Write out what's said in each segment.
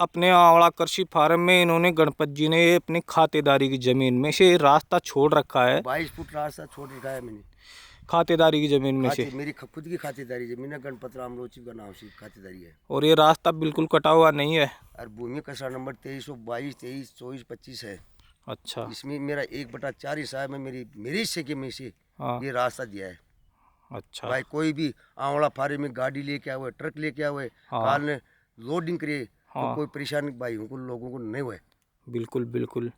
अपने आंवला कृषि फार्म में इन्होंने गणपत जी ने अपनी खातेदारी की जमीन में से रास्ता छोड़ रखा है। 22 फुट रास्ता छोड़ रखा है मैंने खातेदारी की जमीन में से। मेरी खुद की खातेदारी जमीन है, गणपत राम रोची का नाम से खातेदारी है। और ये रास्ता बिल्कुल कटा हुआ नहीं है। और भूमि कचरा नंबर 2322, 23, 24, 25 है। अच्छा। इसमें मेरा 1/4 हिस्सा है। मैं मेरे हिस्से के में से हाँ। ये रास्ता दिया है। अच्छा। भाई कोई भी आंवला फारे में गाड़ी लेके आवे, ट्रक लेके आवे, हाँ। काल ने लोडिंग करे तो हाँ। कोई परेशानी भाई उनको लोगों को नहीं हुए। बिल्कुल बिल्कुल।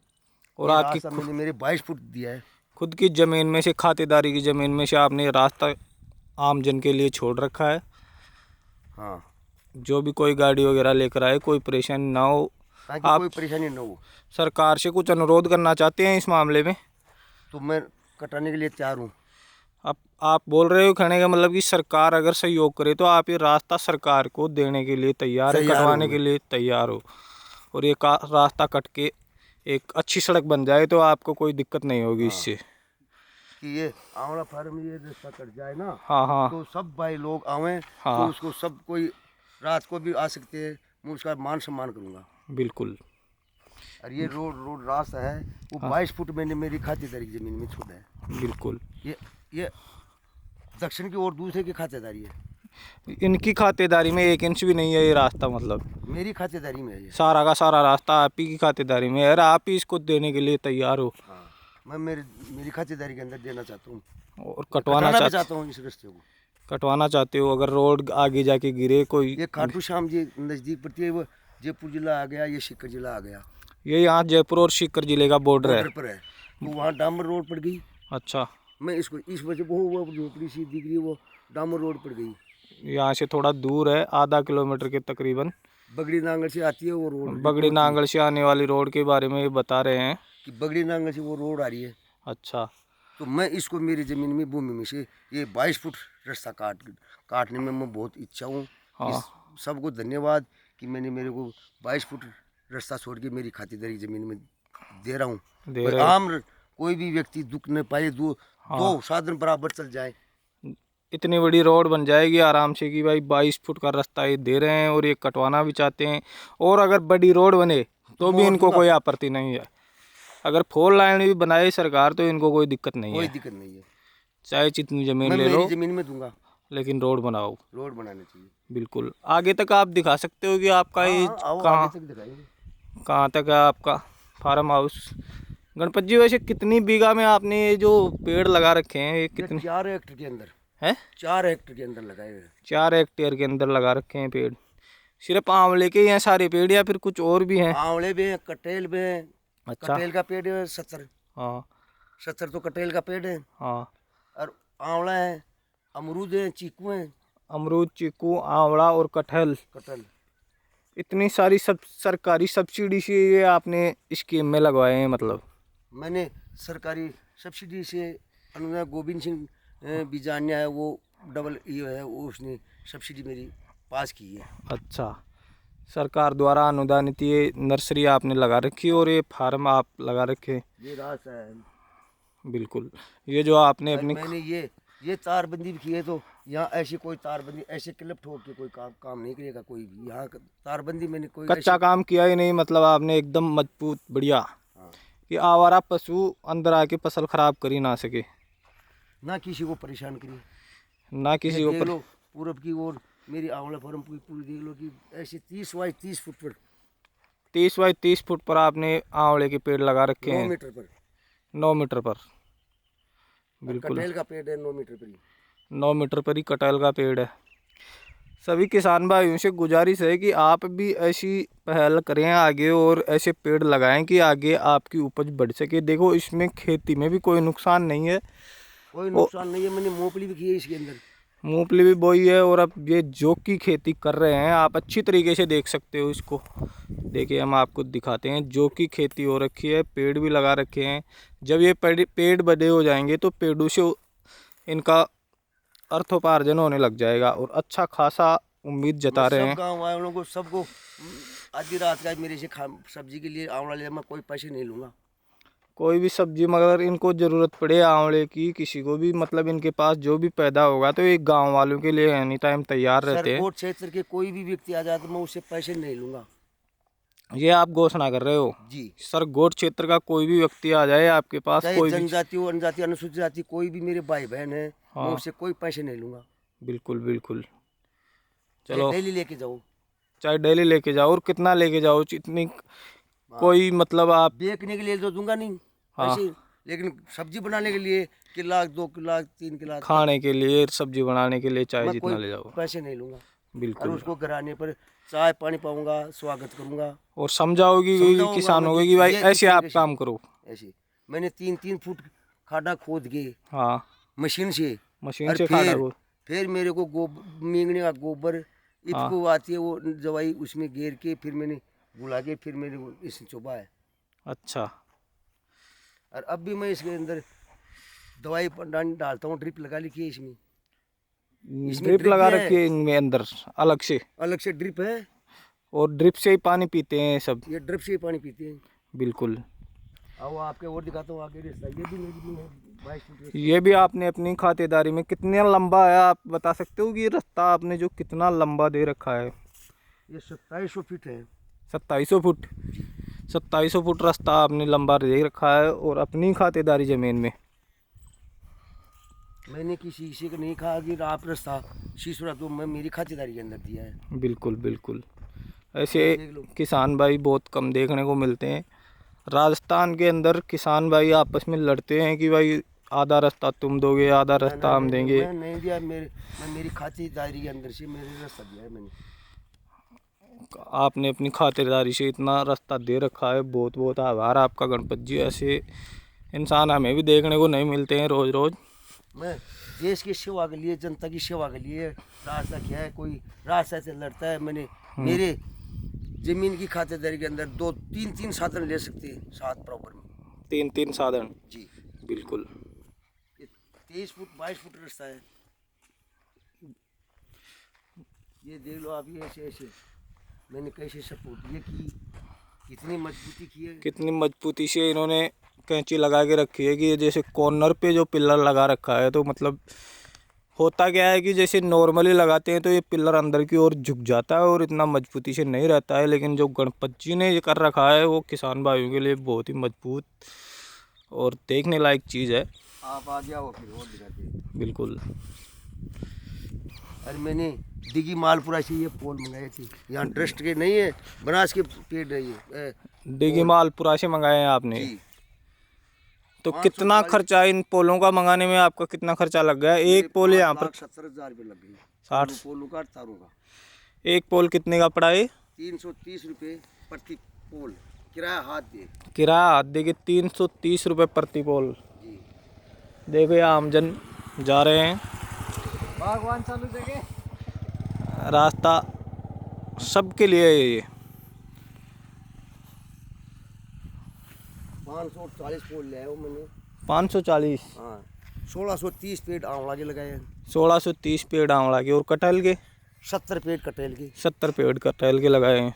और ये आपकी रास्ता मैंने मेरे 22 फुट दिया है। खुद की ज़मीन में से, खातेदारी की ज़मीन में से आपने ये रास्ता आम जन के लिए छोड़ रखा है। हाँ, जो भी कोई गाड़ी वगैरह लेकर आए कोई परेशानी ना हो। ताकि आप कोई परेशानी न हो। सरकार से कुछ अनुरोध करना चाहते हैं इस मामले में? तो मैं कटाने के लिए तैयार हूँ। आप बोल रहे हो, कहने का मतलब कि सरकार अगर सहयोग करे तो आप ये रास्ता सरकार को देने के लिए तैयार है, कटवाने के लिए तैयार हो। और ये रास्ता कट के एक अच्छी सड़क बन जाए तो आपको कोई दिक्कत नहीं होगी। हाँ। इससे कि ये आंवला फार्म में ये रास्ता कट जाए ना। हाँ हाँ। तो सब भाई लोग आवे। हाँ। तो उसको सब कोई रात को भी आ सकते हैं। मैं उसका मान सम्मान करूँगा। बिल्कुल। और ये रोड रास्ता है वो 22 फुट मैंने मेरी खातेदारी की जमीन में छोड़ा है। बिल्कुल। ये दक्षिण की ओर दूसरे की खातेदारी है। इनकी खातेदारी में 1 इंच भी नहीं है ये रास्ता, मतलब मेरी खातेदारी में है ये। सारा का सारा रास्ता आप ही की खातेदारी में है और आप ही इसको देने के लिए तैयार हो। हाँ, मैं मेरी खातेदारी के अंदर देना चाहता हूँ और कटवाना चाहता हूँ इस रास्ते को। कटवाना चाहते हो। अगर रोड आगे जाके गिरे कोई, ये खाटू श्याम जी नज़दीक पड़ती है, वो जयपुर जिला आ गया, ये सीकर जिला आ गया। ये यहाँ जयपुर और सीकर जिले का बॉर्डर पर है। तो वहाँ डामर रोड पड़ गई। अच्छा। मैं इसको इस वजह वो झोपड़ी सी दिख रही है, वो डामर रोड पड़ गई। यहाँ से थोड़ा दूर है, आधा किलोमीटर के तकरीबन। बगड़ी नांगल से आती है वो रोड। बगड़ी नांगल से आने वाली रोड के बारे में ये बता रहे हैं कि बगड़ी नांगल से वो रोड आ रही है। अच्छा। तो मैं इसको मेरी ज़मीन में भूमि में से ये 22 फुट रास्ता काटने में मैं बहुत इच्छा हूँ। हाँ। सबको धन्यवाद कि मैंने मेरे को 22 फुट रास्ता छोड़ के मेरी खातिरदारी ज़मीन में दे रहा हूँ। आम कोई भी व्यक्ति दुख न पाए, दो साधन बराबर चल जाए। इतनी बड़ी रोड बन जाएगी आराम से कि भाई 22 फुट का रास्ता ये दे रहे हैं और ये कटवाना भी चाहते हैं। और अगर बड़ी रोड बने तो भी इनको कोई आपत्ति नहीं है। अगर 4 लाइन भी बनाए सरकार तो इनको कोई दिक्कत नहीं है। कोई दिक्कत नहीं है। चाहे जितनी ज़मीन ले लो, ज़मीन में दूंगा, लेकिन रोड बनाओ। रोड बनाने चाहिए। बिल्कुल। आगे तक आप दिखा सकते हो कि आपका ये कहाँ तक है आपका फार्म हाउस। गणपत जी, वैसे कितनी बीघा में आपने ये जो पेड़ लगा रखे हैं, ये कितने? 4 हेक्टेयर के अंदर है। 4 हेक्टेयर के अंदर लगाए हुए। 4 हेक्टेयर के अंदर लगा रखे हैं पेड़। सिर्फ आंवले के हैं सारे पेड़ या फिर कुछ और भी हैं? आंवले भी हैं, कटेल भी हैं। अच्छा। कटेल का पेड़ है 70। हाँ। 70 तो कटेल का पेड़ है। हाँ। और आंवला है, अमरूद है, चीकू है। अमरूद, चीकू, आंवला और कटहल। इतनी सारी सरकारी सब्सिडी से ये आपने स्कीम में लगवाए हैं? मतलब मैंने सरकारी सब्सिडी से अनुदान गोविंद सिंह बिजानिया है, वो डबल ये है, वो उसने सब्सिडी मेरी पास की है। अच्छा। सरकार द्वारा अनुदानित ये नर्सरी आपने लगा रखी और ये फार्म आप लगा रखे। ये रास्ता है। बिल्कुल। ये जो आपने अपनी मैंने ये तारबंदी भी की है। तो यहाँ ऐसी कोई तारबंदी ऐसे क्लिप ठोक के कोई काम नहीं करेगा कोई भी। यहाँ तारबंदी मैंने कोई कच्चा काम किया ही नहीं, मतलब आपने एकदम मजबूत बढ़िया। हाँ। कि आवारा पशु अंदर आके फसल खराब कर ही ना सके, ना किसी को परेशान करिए, ना किसी को पूरब की ओर मेरी आंवला फार्म पूरी देख लो कि ऐसे 30 बाई 30 फुट पर 30 बाई 30 फुट पर आपने आंवले के पेड़ लगा रखे हैं। 9 मीटर पर। बिल्कुल। कटहल का पेड़ है 9 मीटर पर ही। 9 मीटर पर ही कटहल का पेड़ है। सभी किसान भाइयों से गुजारिश है कि आप भी ऐसी पहल करें आगे और ऐसे पेड़ लगाएं कि आगे आपकी उपज बढ़ सके। देखो, इसमें खेती में भी कोई नुकसान नहीं है। कोई नुकसान नहीं है। मैंने मूंगफली भी की है इसके अंदर। मूंगफली भी बोई है और अब ये जौ की खेती कर रहे हैं। आप अच्छी तरीके से देख सकते हो इसको। देखिए, हम आपको दिखाते हैं, जौ की खेती हो रखी है, पेड़ भी लगा रखे हैं। जब ये पेड़ बड़े हो जाएंगे तो पेड़ों से इनका अर्थोपार्जन होने लग जाएगा और अच्छा खासा उम्मीद जता रहे हैं। गाँव वालों को सबको आधी रात का मेरे से सब्जी के लिए आंवला ले, मैं कोई पैसे नहीं लूँगा। कोई भी सब्जी, मगर इनको ज़रूरत पड़े आंवले की, किसी को भी, मतलब इनके पास जो भी पैदा होगा तो ये गांव वालों के लिए एनी टाइम तैयार रहते हैं। क्षेत्र के कोई भी व्यक्ति आ जाए तो मैं उससे पैसे नहीं लूँगा। ये आप घोषणा कर रहे हो जी सर, गोट क्षेत्र का कोई भी व्यक्ति आ जाए आपके पास, चाहे कोई जनजाति हो, अनुसूचित जाति, कोई भी मेरे भाई बहन है, हाँ। मैं उससे कोई पैसे नहीं लूंगा। बिल्कुल बिल्कुल। चलो डेली लेके जाओ, चाहे डेली लेके जाओ और कितना लेके जाओ, जितनी कोई मतलब आप बेचने के लिए तो दूंगा नहीं पैसे, लेकिन सब्जी बनाने के लिए किला 2 किला 3 किला खाने के लिए, सब्जी बनाने के लिए चाहे मैं जितना कोई ले जाओ। पैसे नहीं लूंगा। और बिल्कुल। उसको घराने पर चाय पानी पाऊंगा, स्वागत करूंगा और समझाओगी किसानों को कि भाई ऐसे आप काम करो। ऐसे मैंने 3-3 फुट खाड़ा खोद के हाँ मशीन से खाड़ा को फिर मेरे को मींगने का गोबर इसको आती है वो दवाई उसमें घेर के फिर मैंने बुला के फिर मैंने इसमें चुबा है। अच्छा। और अब भी मैं इसके अंदर दवाई डालता हूँ, ड्रिप लगा लिखी है इसमें ड्रिप लगा रखी है इनमें अंदर अलग से ड्रिप है। और ड्रिप से ही पानी पीते हैं सब। ये ड्रिप से ही पानी पीते हैं। बिल्कुल। अब आपके और दिखाता हूँ आगे रास्ता, ये भी मेरी है 22 फुट। ये भी आपने अपनी खातेदारी में कितना लंबा है आप बता सकते हो कि ये रास्ता आपने जो कितना लंबा दे रखा है? ये 2700 फीट है। 2700 फुट 2700 फुट रास्ता आपने लंबा दे रखा है और अपनी खातेदारी ज़मीन में। मैंने किसी को नहीं कहा कि आप रास्ता शीशुरा तो मैं मेरी खातेदारी के अंदर दिया है। बिल्कुल बिल्कुल। ऐसे किसान भाई बहुत कम देखने को मिलते हैं। राजस्थान के अंदर किसान भाई आपस में लड़ते हैं कि भाई आधा रास्ता तुम दोगे, आधा रास्ता हम देंगे। मैं नहीं दिया, मैं मेरी खातेदारी के अंदर से मेरे रास्ता दिया है मैंने। आपने अपनी खातेदारी से इतना रास्ता दे रखा है, बहुत बहुत आभार आपका गणपत जी। ऐसे इंसान हमें भी देखने को नहीं मिलते हैं रोज़ रोज़। मैं देश की सेवा के लिए, जनता की सेवा के लिए रास्ता किया है। कोई रास्ता से लड़ता है, मैंने मेरे जमीन की खातेदारी के अंदर 2-3 साधन ले सकते हैं, 7 प्रॉपर में 3 साधन। जी बिल्कुल। 23 फुट 22 फुट रास्ता है। ये देख लो आप, ये ऐसे मैंने कैसे सपोर्ट ये की, कितनी मजबूती की है, कितनी मजबूती से इन्होंने कैंची लगा के रखी है कि जैसे कॉर्नर पे जो पिलर लगा रखा है, तो मतलब होता क्या है कि जैसे नॉर्मली लगाते हैं तो ये पिलर अंदर की ओर झुक जाता है और इतना मजबूती से नहीं रहता है, लेकिन जो गणपत जी ने ये कर रखा है वो किसान भाइयों के लिए बहुत ही मजबूत और देखने लायक चीज़ है। आप आ गया हो फिर और दिखाते हैं। बिल्कुल। अरे मैंने डिगी मालपुरा से ये पोल मंगाए थे, यहाँ ट्रस्ट के नहीं है, बनास के पेड़ है ये। डिगी मालपुरा से मंगाए हैं आपने? जी। तो कितना खर्चा इन पोलों का मंगाने में आपका कितना खर्चा लग गया? एक पोल यहाँ पर 70,000 रुपये लग गए। 60 पोलों का तारों का। एक पोल कितने का पड़ा है? 330 रुपये प्रति पोल, किराया हाथ दे। किराया हाथ दे के 330 रुपये प्रति पोल। जी। देखो ये आमजन जा रहे हैं, भगवान चालू देंगे रास्ता सबके लिए है ये। 540 पोल ले आया मैंने। 540। हाँ 1630 पेड़ आंवला के लगाए हैं। 1630 पेड़ आंवला के और कटहल के 70 पेड़ कटहल के। 70 पेड़ कटहल के लगाए हैं।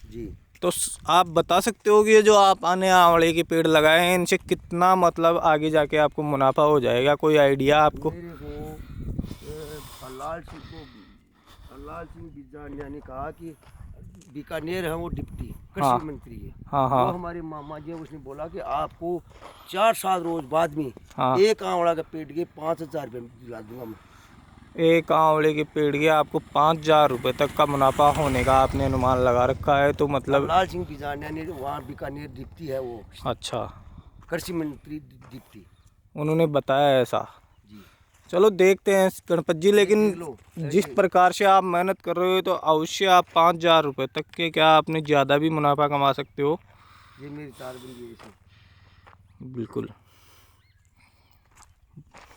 जी। तो आप बता सकते हो कि ये जो आप आने आंवले के पेड़ लगाए हैं इनसे कितना मतलब आगे जाके आपको मुनाफा हो जाएगा? कोई आइडिया आपको? मेरे को लाल सिंह बिजानिया ने कहा कि बीकानेर है वो डिप्टी कृषि मंत्री है। हाँ। वो हमारे मामा जी, उसने बोला कि आपको 4 साल रोज बाद में एक आंवला का पेड़ के 5,000 रुपये दिला दूंगा मैं। एक आंवले के पेड़ के आपको 5,000 रुपये तक का मुनाफा होने का आपने अनुमान लगा रखा है। तो मतलब लाल सिंह बिजानिया ने, वहाँ बीकानेर डिप्टी है वो। अच्छा। कृषि मंत्री डिप्टी, उन्होंने बताया ऐसा। जी। चलो देखते हैं गणपत जी, लेकिन जिस प्रकार से आप मेहनत कर रहे हो तो अवश्य आप 5,000 रुपये तक के क्या आपने ज़्यादा भी मुनाफा कमा सकते हो। ये मेरी तार बन गई। बिल्कुल।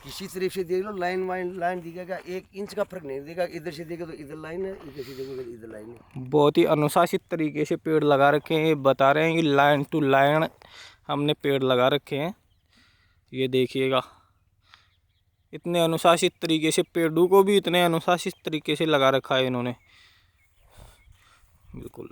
किसी तरफ से देख लो, लाइन दिखेगा, 1 इंच का फर्क नहीं देगा। इधर से देखो तो इधर लाइन है, इधर से देखो तो इधर लाइन है। बहुत ही अनुशासित तरीके से पेड़ लगा रखे हैं। बता रहे हैं कि लाइन टू लाइन हमने पेड़ लगा रखे हैं। ये देखिएगा, इतने अनुशासित तरीके से पेड़ों को भी इतने अनुशासित तरीके से लगा रखा है इन्होंने। बिल्कुल।